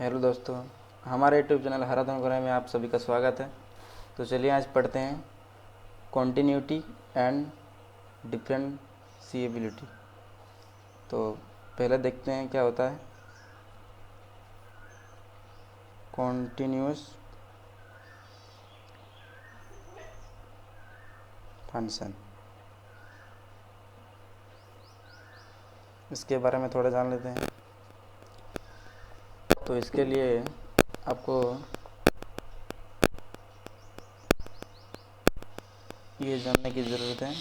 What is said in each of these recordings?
Hello दोस्तों, हमारे YouTube channel हरा धन में आप सभी का स्वागत है। तो चलिए आज पढ़ते हैं कॉन्टिन्यूटी एंड डिफरेंशिएबिलिटी। तो पहले देखते हैं क्या होता है कॉन्टिन्यूअस फंक्शन। इसके बारे में थोड़ा जान लेते हैं। तो इसके लिए आपको ये जानने की ज़रूरत है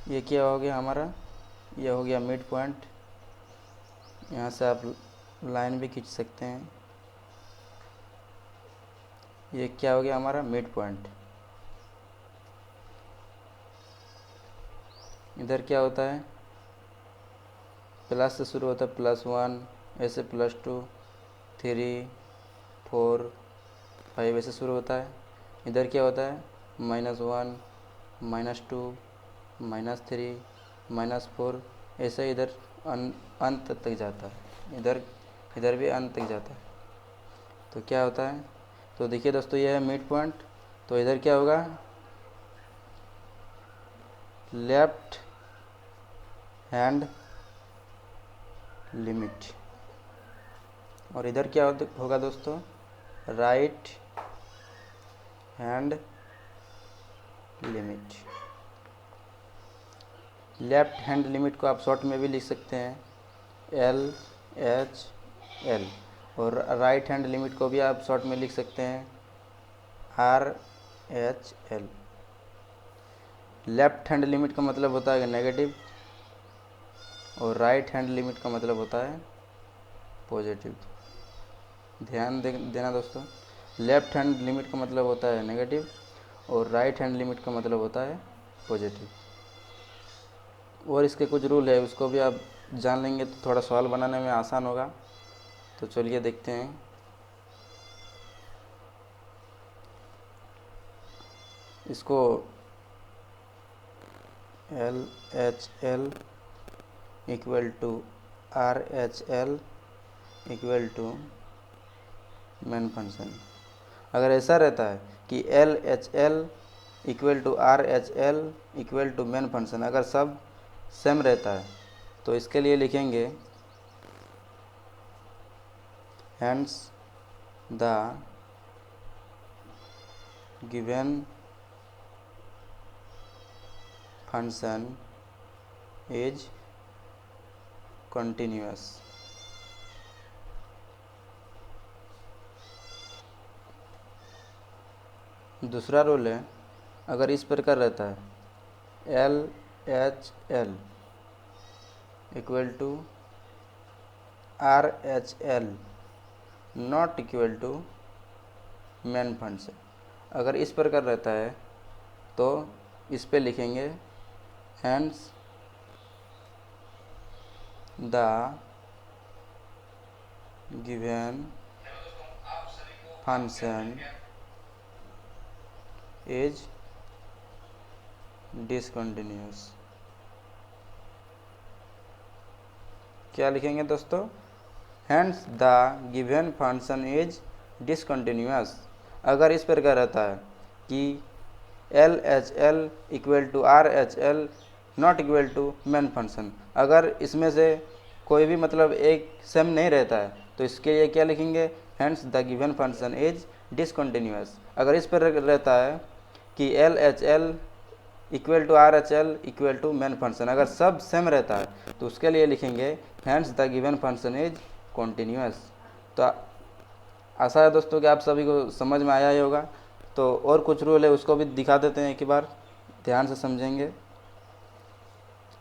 ये क्या हो गया हमारा, ये हो गया मिड पॉइंट। यहाँ से आप लाइन भी खींच सकते हैं। ये क्या हो गया हमारा मिड पॉइंट। इधर क्या होता है, प्लस से शुरू होता है, +1 ऐसे +2 3 4 5 ऐसे शुरू होता है। इधर क्या होता है -1 -2 -3 -4 ऐसे इधर अंत तक जाता है। इधर भी अंत तक जाता है। तो क्या होता है, तो देखिए दोस्तों, ये है मिड पॉइंट। तो इधर क्या होगा, लेफ्ट हैंड लिमिट, और इधर क्या होगा दोस्तों, right hand limit. Left hand limit को आप शॉर्ट में भी लिख सकते हैं LHL, और राइट हैंड लिमिट को भी आप शॉर्ट में लिख सकते हैं RHL। लेफ्ट हैंड लिमिट का मतलब होता है नेगेटिव, और राइट हैंड लिमिट का मतलब होता है पॉजिटिव। ध्यान देना दोस्तों, लेफ्ट हैंड लिमिट का मतलब होता है नेगेटिव, और राइट हैंड लिमिट का मतलब होता है पॉजिटिव। और इसके कुछ रूल है, उसको भी आप जान लेंगे तो थोड़ा सवाल बनाने में आसान होगा। तो चलिए देखते हैं। इसको LHL equal to RHL equal to main function. अगर ऐसा रहता है कि LHL equal to RHL equal to main function, अगर सब सेम रहता है, तो इसके लिए लिखेंगे hence the given function is continuous. दूसरा रूल है, अगर इस प्रकार रहता है LHL equal to RHL not equal to main function. अगर इस प्रकार रहता है तो इस पे लिखेंगे hence the given function is discontinuous. क्या लिखेंगे दोस्तों, hence the given function is discontinuous. अगर इस प्रकार रहता है कि LHL equal to RHL not equal to main function, अगर इसमें से कोई भी मतलब एक सेम नहीं रहता है, तो इसके लिए क्या लिखेंगे, hence the given function is discontinuous. अगर इस पर रहता है कि LHL equal to RHL equal to main function, अगर सब सेम रहता है, तो उसके लिए लिखेंगे hence the given function is continuous. तो आशा है दोस्तों कि आप सभी को समझ में आया ही होगा। तो और कुछ रूल है, उसको भी दिखा देते हैं, एक बार ध्यान से समझेंगे।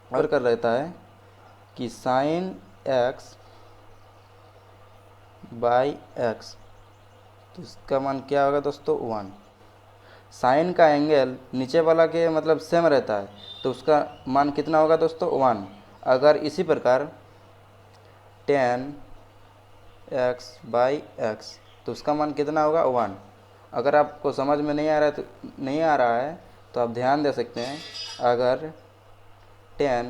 और कर रहता है कि साइन x बाई x, तो इसका मान क्या होगा दोस्तों 1। साइन का एंगल नीचे वाला के मतलब सेम रहता है, तो उसका मान कितना होगा दोस्तों 1। अगर इसी प्रकार tan x बाई x, तो उसका मान कितना होगा 1। अगर आपको समझ में नहीं आ रहा है तो आप ध्यान दे सकते हैं। अगर tan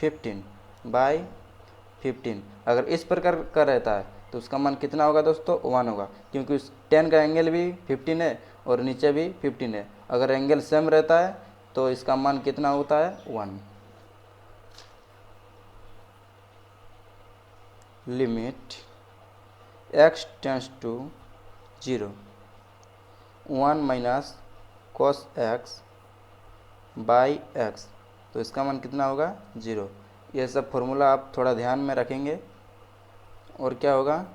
15/15। अगर इस प्रकार का रहता है तो उसका मान कितना होगा दोस्तों, 1 होगा, क्योंकि उस 10 का एंगल भी 15 है और नीचे भी 15 है। अगर एंगल सेम रहता है तो इसका मान कितना होता है, 1। Limit x tends to 0, 1 minus cos x by x, तो इसका मान कितना होगा, 0। ये सब फॉर्मूला आप थोड़ा ध्यान में रखेंगे। और क्या होगा,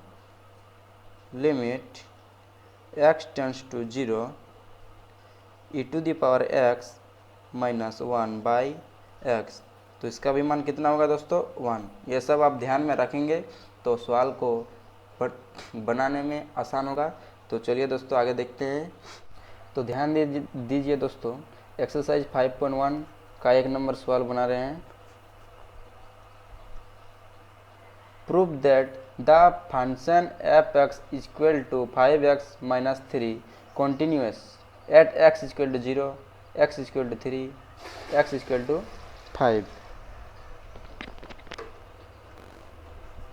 limit x tends to 0 e⁻x minus 1 by x, तो इसका भी मान कितना होगा दोस्तों, 1। ये सब आप ध्यान में रखेंगे तो सवाल को बनाने में आसान होगा। तो चलिए दोस्तों आगे देखते हैं। तो ध्यान दीजिए दोस्तों, एक्सरसाइज 5.1 का 1 नंबर सवाल बना रहे हैं। Prove that the function f(x) equal to 5x minus 3 continuous at x equal to 0, x equal to 3, x equal to 5।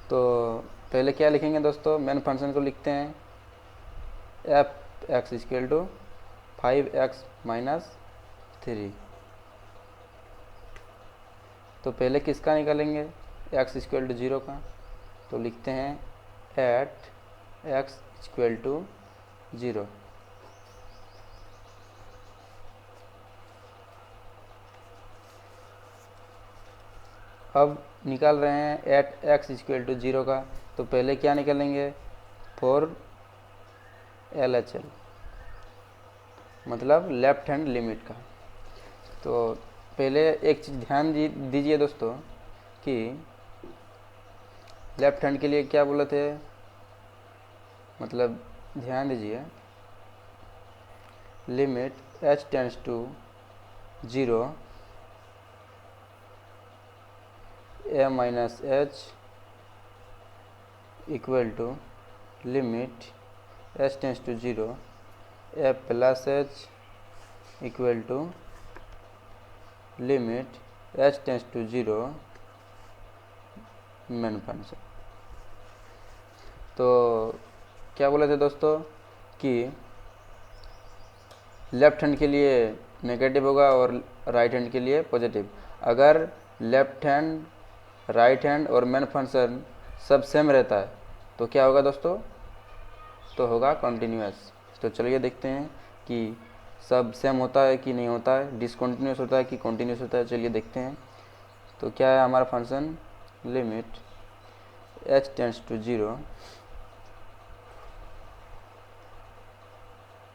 तो पहले क्या लिखेंगे दोस्तों, मेन फंक्शन को लिखते हैं f(x) equal to 5x minus 3। तो पहले किसका निकालेंगे, x इक्वल टू 0 का, तो लिखते हैं एट x इक्वल टू 0। अब निकाल रहे हैं एट x इक्वल टू 0 का, तो पहले क्या निकालेंगे, फॉर LHL मतलब लेफ्ट हैंड लिमिट का। तो पहले एक चीज़ ध्यान दीजिए दोस्तों कि लेफ्ट हैंड के लिए क्या बोले थे, मतलब ध्यान दीजिए, limit h tends to 0 a minus h equal to limit h tends to 0 a plus h equal to limit h tends to 0 main function. तो क्या बोले थे दोस्तों कि लेफ्ट हैंड के लिए नेगेटिव होगा और राइट हैंड के लिए पॉजिटिव। अगर लेफ्ट हैंड, राइट हैंड और मेन फंक्शन सब सेम रहता है तो क्या होगा दोस्तों, तो होगा कॉन्टिन्यूस। तो चलिए देखते हैं कि सब सेम होता है कि नहीं होता है, डिसकंटिन्यूस होता है कि कॉन्टिन्यूस होता है। चलिए देखते हैं। तो क्या है हमारा function, limit h tends to 0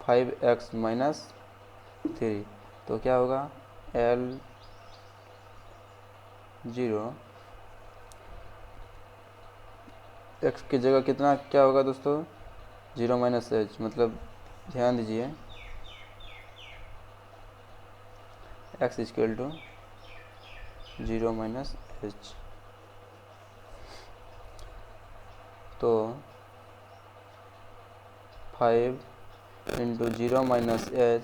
5x minus 3, तो क्या होगा L0 x की जगह कितना क्या होगा दोस्तों, 0 माइनस h, मतलब ध्यान दीजिए x equal to 0 minus h। तो 5 into 0 minus h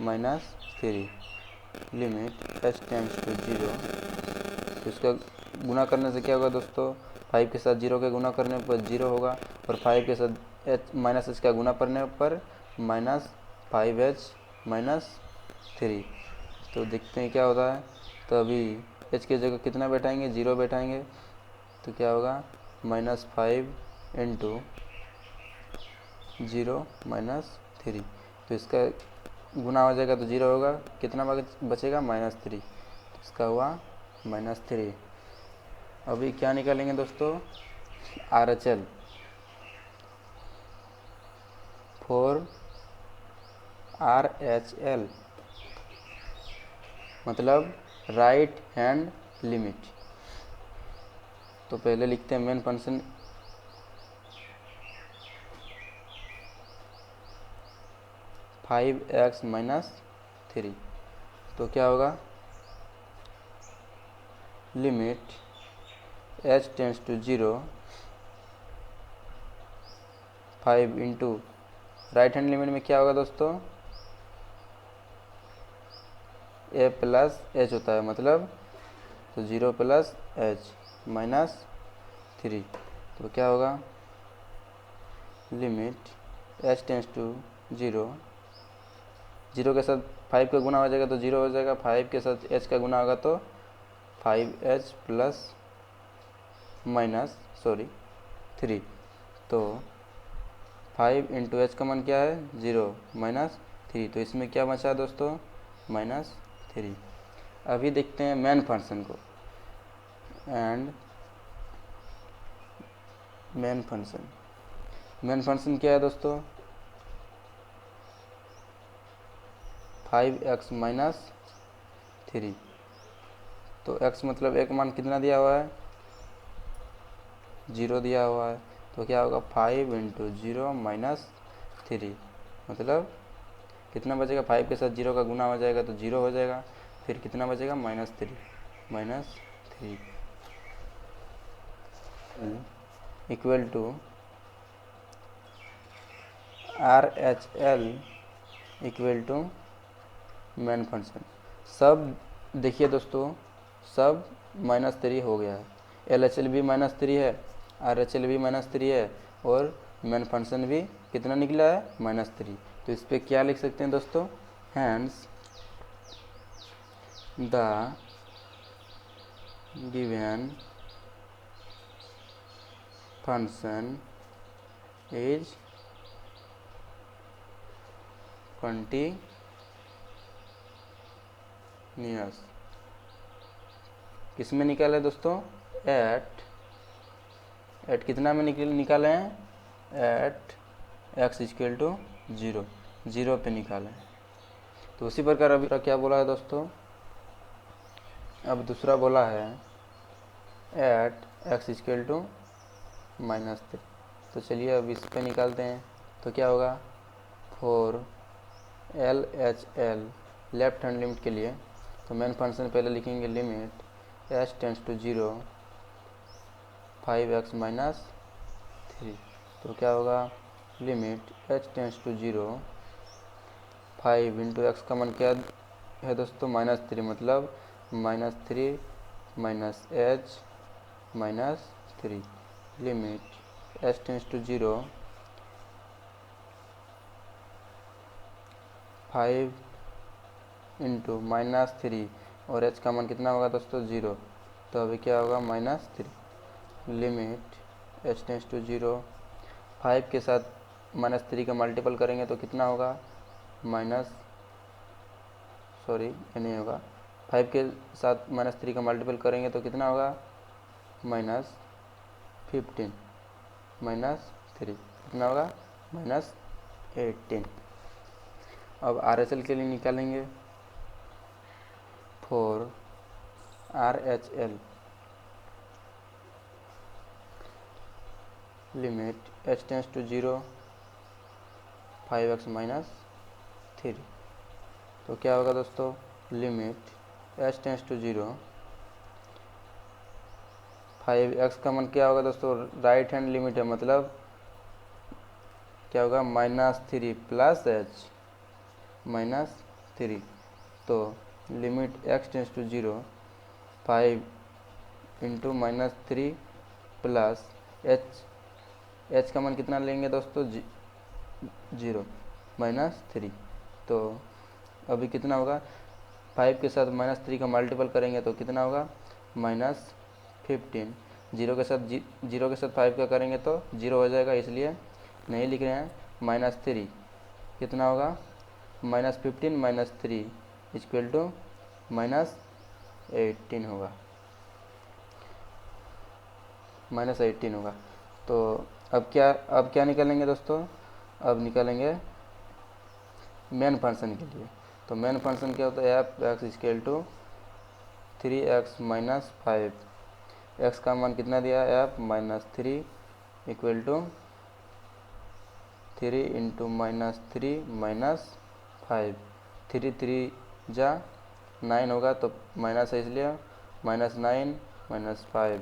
minus 3 limit h tends to 0। तो इसका गुना करने से क्या होगा दोस्तों, 5 के साथ 0 के गुना करने पर 0 होगा और 5 के साथ h माइनस h का गुना करने पर माइनस 5h माइनस 3। तो देखते हैं क्या होता है। तो अभी h की जगह कितना बैठाएंगे, 0 बैठाएंगे, तो क्या होगा माइनस 5 इंटू 0 माइनस 3। तो इसका गुना हो जाएगा तो 0 होगा, कितना बचेगा माइनस 3, तो इसका हुआ माइनस 3। अभी क्या निकालेंगे दोस्तों, RHL फॉर RHL मतलब राइट हैंड लिमिट। तो पहले लिखते हैं मेन फंक्शन x माइनस 3, तो क्या होगा limit h tends to 0 5 into right hand limit में क्या होगा दोस्तों, a प्लस h होता है, मतलब तो 0 प्लस एच माइनस 3, तो क्या होगा, लिमिट एच टेंस टू 0, 0 के साथ 5 का गुना हो जाएगा तो 0 हो जाएगा, 5 के साथ h का गुना होगा तो 5h प्लस माइनस 3, तो 5 इंटू एच का मान क्या है 0 माइनस 3, तो इसमें क्या बचा दोस्तों, -3। अभी देखते हैं मेन फंक्शन को, एंड मेन फंक्शन क्या है दोस्तों, 5x माइनस 3, तो x मतलब एक मान कितना दिया हुआ है, 0 दिया हुआ है, तो क्या होगा 5 इंटू 0 माइनस 3, मतलब कितना बचेगा, 5 के साथ 0 का गुना हो जाएगा तो 0 हो जाएगा, फिर कितना बचेगा -3 equal to RHL equal to main function. सब देखिए दोस्तों, सब -3 हो गया है, LHL भी -3 है, RHL भी -3 है, और मेन फंक्शन भी कितना निकला है -3। तो इस पर क्या लिख सकते हैं दोस्तों, hence the given function is continuous. किस में निकाले दोस्तों, एट कितना में निकाले हैं, एट x इक्वल टू 0 पे निकालें। तो उसी प्रकार अभी क्या बोला है दोस्तों, अब दूसरा बोला है एट x इक्वल टू -3। तो चलिए अब इस पे निकालते हैं, तो क्या होगा, for LHL left hand limit के लिए, तो मेन फंक्शन पहले लिखेंगे limit h tends to 0 5x minus 3, तो क्या होगा, limit h tends to 0 5 into x का मान क्या है दोस्तों, -3, मतलब -3 minus h -3, limit h tends to 0 5 into -3, और h का मान कितना होगा दोस्तों 0, तो अभी क्या होगा -3, लिमिट h टेंस टू 0, 5 के साथ -3 का मल्टीपल करेंगे तो कितना होगा, ये नहीं होगा, 5 के साथ -3 का मल्टीपल करेंगे तो कितना होगा, -15 -3 कितना होगा, -18। अब RHL के लिए निकालेंगे, for RHL limit h tends to 0 5x minus 3, तो क्या होगा दोस्तों, limit h tends to 0 5x का मान क्या होगा दोस्तों, राइट हैंड लिमिट है, मतलब क्या होगा -3 प्लस h -3, तो limit x tends to 0 5 into -3 plus h का मान कितना लेंगे दोस्तों, 0 -3, तो अभी कितना होगा, 5 के साथ -3 का मल्टीपल करेंगे तो कितना होगा, -15, 0 के साथ 5 का करेंगे तो 0 हो जाएगा, इसलिए नहीं लिख रहे हैं, -3 कितना होगा, -15 -3 इक्वल टू -18 होगा, -18 होगा। तो अब क्या निकालेंगे दोस्तों, अब निकालेंगे मेन फंक्शन के लिए। तो मेन फंक्शन क्या होता है, f x equal to 3x minus 5, x का मान कितना दिया है, एफ -3 इक्वल टू 3 इंटू -3 -5, 3 3 जा 9 होगा, तो माइनस है इसलिए -9 -5,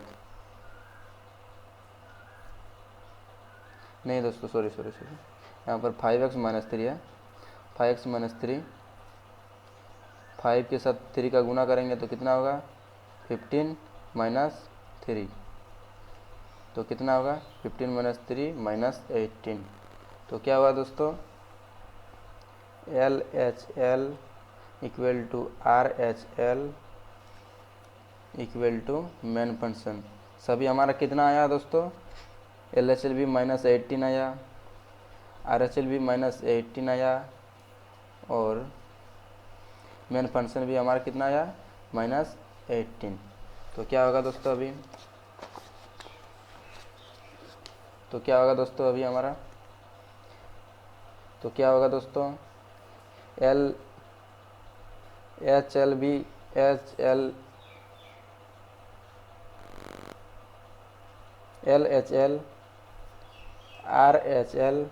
नहीं दोस्तों सॉरी यहाँ पर 5x -3 है, 5x -3 5 के साथ 3 का गुना करेंगे तो कितना होगा 15 माइनस 3, तो कितना होगा 15 माइनस 3 माइनस 18, तो क्या हुआ दोस्तों LHL equal to RHL equal to main function. सभी हमारा कितना आया दोस्तों, LHL भी माइनस 18 आया, RHL भी माइनस 18 आया, और मेन फंक्शन भी हमारा कितना आया माइनस 18। तो क्या होगा दोस्तों अभी, तो क्या होगा दोस्तों अभी हमारा, तो क्या होगा दोस्तों LHL भी LHL RHL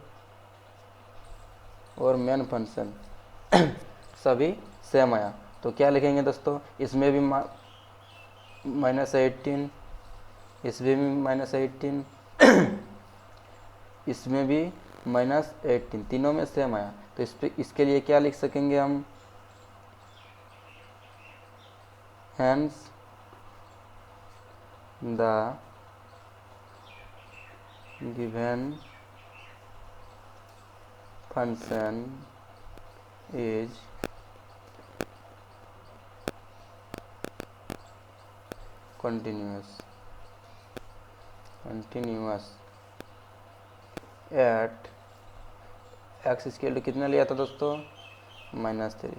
और मेन फंक्शन सभी सेम आया। तो क्या लिखेंगे दोस्तों, इसमें भी माइनस 18, इसमें भी माइनस 18 इसमें भी माइनस 18, तीनों में सेम आया। तो इसके लिए क्या लिख सकेंगे हम, hence the given function is continuous at x scale to कितना लिया था दोस्तों -3।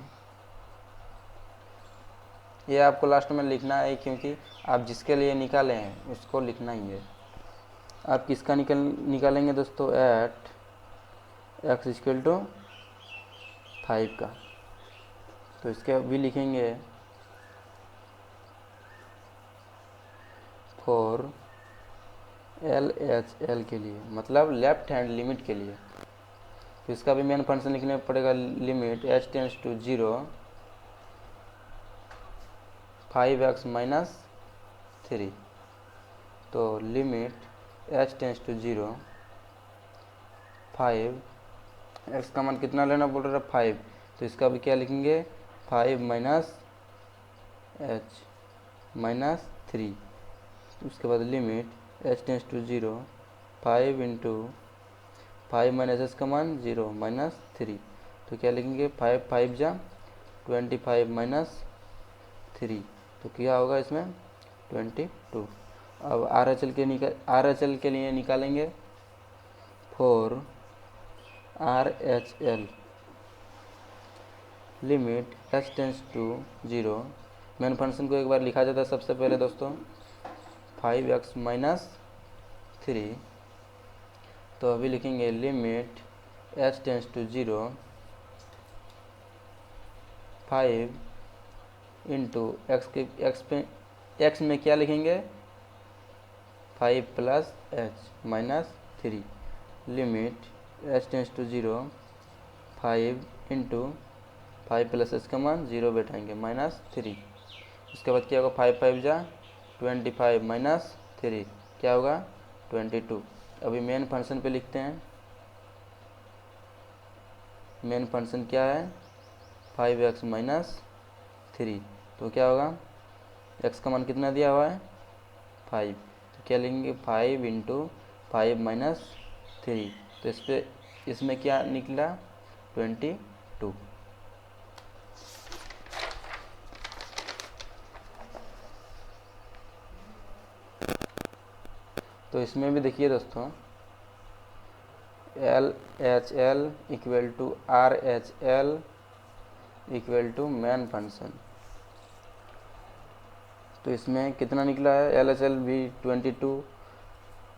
ये आपको लास्ट में लिखना है, क्योंकि आप जिसके लिए निकाले हैं उसको लिखना ही है। आप किसका निकालेंगे दोस्तों, एट x स्केल टू 5 का। तो इसके भी लिखेंगे फॉर LHL के लिए, मतलब लेफ्ट हैंड लिमिट के लिए। तो इसका भी मेन फंक्शन लिखने पड़ेगा, limit h tends to 0 5x minus 3। तो limit h tends to 0 5, x का मान कितना लेना बोल रहा है 5, तो इसका भी क्या लिखेंगे 5 माइनस h माइनस 3। उसके बाद limit h tends to 0 5 into 5 minus h का मान 0 माइनस 3। तो क्या लिखेंगे 5 5 जा 25 माइनस 3, तो क्या होगा इसमें 22। अब RHL के लिए निकालेंगे for RHL limit h tends to 0, main function को एक बार लिखा जाता है सबसे पहले दोस्तों 5x माइनस 3। तो अभी लिखेंगे limit h tends to 0 5 into x में क्या लिखेंगे 5 plus h minus 3। Limit h tends to 0 5 into 5 plus h का मान 0 बैठाएंगे माइनस 3। उसके बाद क्या होगा 5 5 जा 25 माइनस 3, क्या होगा 22। अभी मेन फंक्शन पे लिखते हैं, मेन फंक्शन क्या है 5x माइनस 3। तो क्या होगा x का मान कितना दिया हुआ है 5, तो क्या लेंगे 5 इंटू 5 माइनस 3। तो इसमें क्या निकला 22। तो इसमें भी देखिए दोस्तों LHL equal to RHL equal to main function. तो इसमें कितना निकला है LHL भी 22,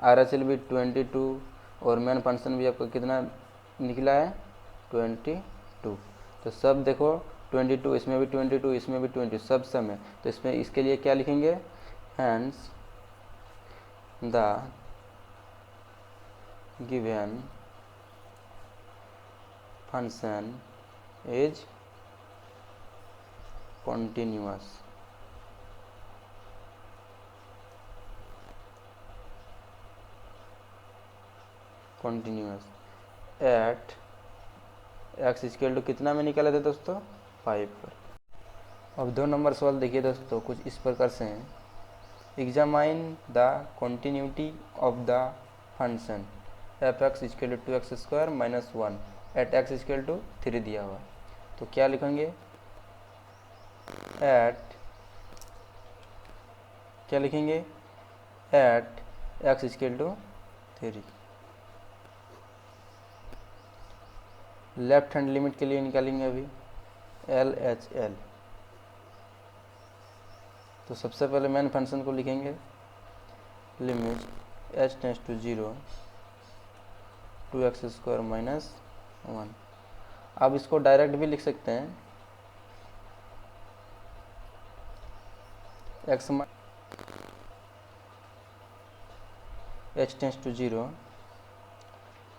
RHL भी 22, और मेन फंक्शन भी आपका कितना निकला है 22। तो सब देखो 22, इसमें भी 22, इसमें भी 20, सब सम है। तो इसमें इसके लिए क्या लिखेंगे, hence the given function is continuous at x equal to कितना में निकाले थे दोस्तों 5 पर। अब 2 नंबर सवाल देखिए दोस्तों, कुछ इस प्रकार से हैं। Examine the continuity of the function f x equal to x square minus 1 at x equal to 3 दिया हुआ। तो क्या लिखेंगे, एट क्या लिखेंगे, at x equal to 3। Left hand limit के लिए निकालेंगे अभी एल एच एल। तो सबसे पहले मेन फंक्शन को लिखेंगे limit h tends to 0 two x square minus 1। अब इसको डायरेक्ट भी लिख सकते हैं, x h tends to 0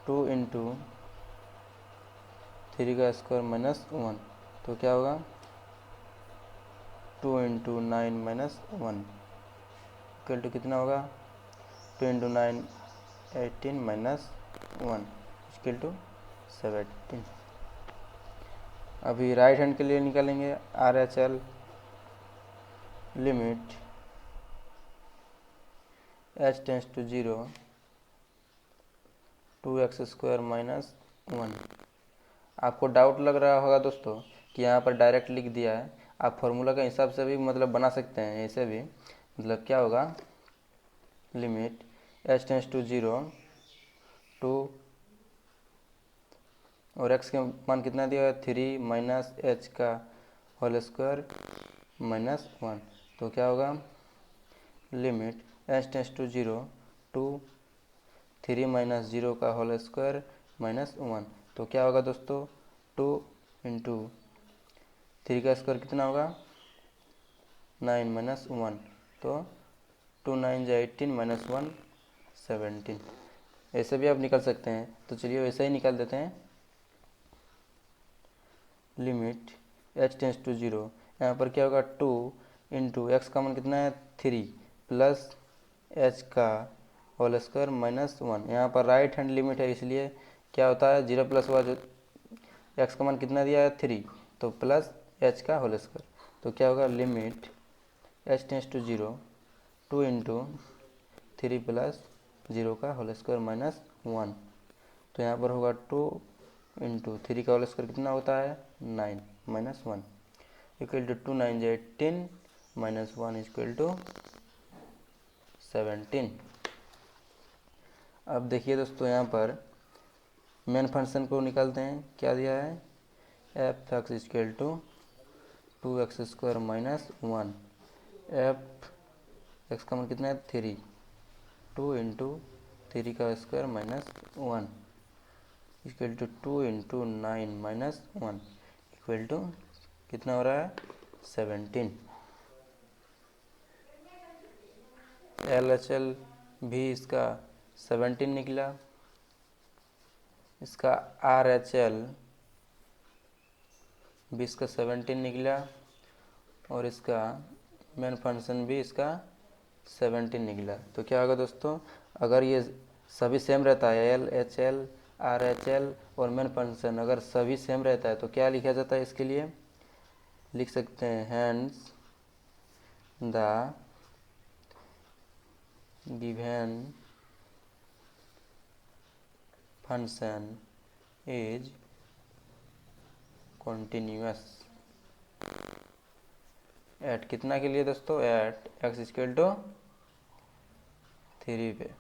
2 into 3 का स्क्वायर माइनस 1। तो क्या होगा, 2 इंटू 9 माइनस 1 इक्वल टू कितना होगा, 2 इंटू 9 18 माइनस 1 इक्वल टू 17। अभी राइट हैंड के लिए निकालेंगे R H L. Limit h tends to 0 two x square minus 1। आपको डाउट लग रहा होगा दोस्तों कि यहाँ पर डायरेक्ट लिख दिया है। आप फॉर्मूला के हिसाब से भी मतलब बना सकते हैं, ऐसे भी मतलब क्या होगा, limit h tends to 0 two और एक्स का मान कितना दिया है 3 माइनस एच का होल स्क्वायर माइनस 1। तो क्या होगा, limit h tends to 0 two 3 minus 0 का होल स्क्वायर माइनस 1। तो क्या होगा दोस्तों, 2 इंटू 3 का स्क्वायर कितना होगा 9 माइनस 1। तो 2 9 जा 18 माइनस 1 17। ऐसे भी आप निकल सकते हैं। तो चलिए वैसे ही निकाल देते हैं। लिमिट एच टेंस टू 0, यहाँ पर क्या होगा 2 इंटू एक्स का मान कितना है 3 प्लस एच का होल स्क्वायर माइनस 1। यहाँ पर राइट हैंड लिमिट है, इसलिए क्या होता है 0 प्लस हुआ, जो एक्स का मान कितना दिया है 3 तो प्लस एच का होल स्क्वायर। तो क्या होगा, limit h tends to 0 2 into 3 plus 0 का होल स्क्वायर माइनस 1। तो यहाँ पर होगा 2 इंटू 3 का होल स्क्वायर कितना होता है 9 माइनस 1 इक्वल टू 2 9 जा 18 माइनस 1 इक्वल टू 17। अब देखिए दोस्तों, यहाँ पर मेन फंक्शन को निकालते हैं। क्या दिया है, f x equal to 2 x square minus 1। F x का मान कितना है 3, 2 इंटू 3 का square minus 1 equal to 2 into 9 minus 1 equal to कितना हो रहा है 17। एल एच एल भी इसका 17 निकला। इसका आर एच एल भी इसका 17 निकला और इसका मेन फंक्शन भी इसका 17 निकला। तो क्या होगा दोस्तों, अगर ये सभी सेम रहता है, L H L R H L और मेन फंक्शन अगर सभी सेम रहता है तो क्या लिखा जाता है, इसके लिए लिख सकते हैं hence the given function is continuous at कितना के लिए दोस्तों, एट एक्स इक्वल टू 3 पे।